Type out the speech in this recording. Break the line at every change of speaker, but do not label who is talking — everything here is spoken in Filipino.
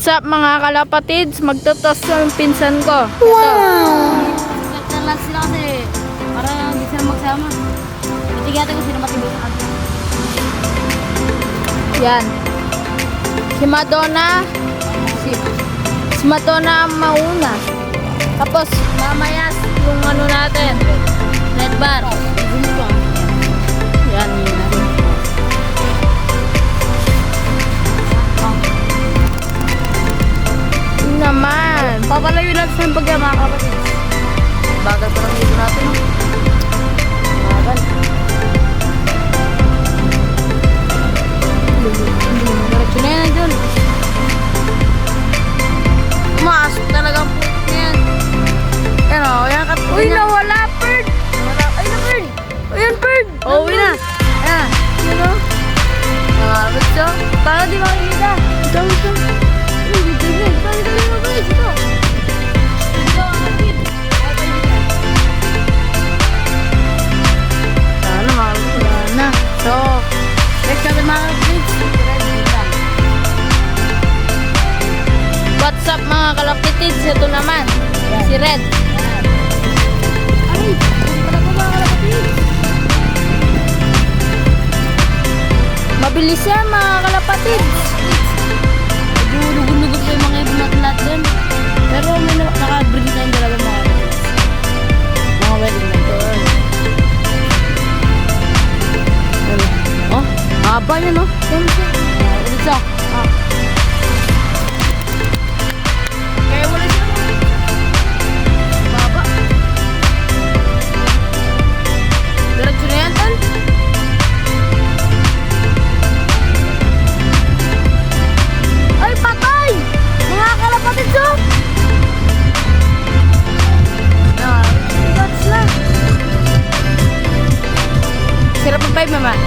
What's up mga kalapatids? Magtutos yung pinsan ko. Wow!
Lang sila kasi para hindi sila magsama. Itigatan ko sila matibay sa kanila.
Yan. Si Madonna. Si Madonna mauna. Tapos mamaya yung ano natin. Red bar. Yan yun. Yun naman.
Papalayo natin sa bagya mga kapatid. Bagal pa lang dito natin. Bagal. Diretso na yan dyan. Maas talaga ang puto na yan. Yan o, yan kat.
Uy, nawala, bird!
Ay na bird!
Ayan, bird!
Uwi na. Ayan.
Yun o.
Nakakabit siya. Para di makikita.
Ito, ito.
Uy, dito na. Dito na yung guys. Ito. Ito ang kapit.
Sana makakala na.
So, next natin mga kapit.
What's up mga kalapitids? Ito naman. Si Red.
Ay, pala po mga kapit.
Mabilis yan mga kalapatids.
Medyo lugod-lugod pa yung mga ibon natin lahat dun. Pero may naka-bring tayong dalawa mga kapit. Mga wedding na doon. Oh, haba yan oh. Ulit siya. Kaya wala siya. Baba. Diretso na yan, Tan. Ay, patay! Mga kalapatid ko! That's lang.
Sira pa 5 naman.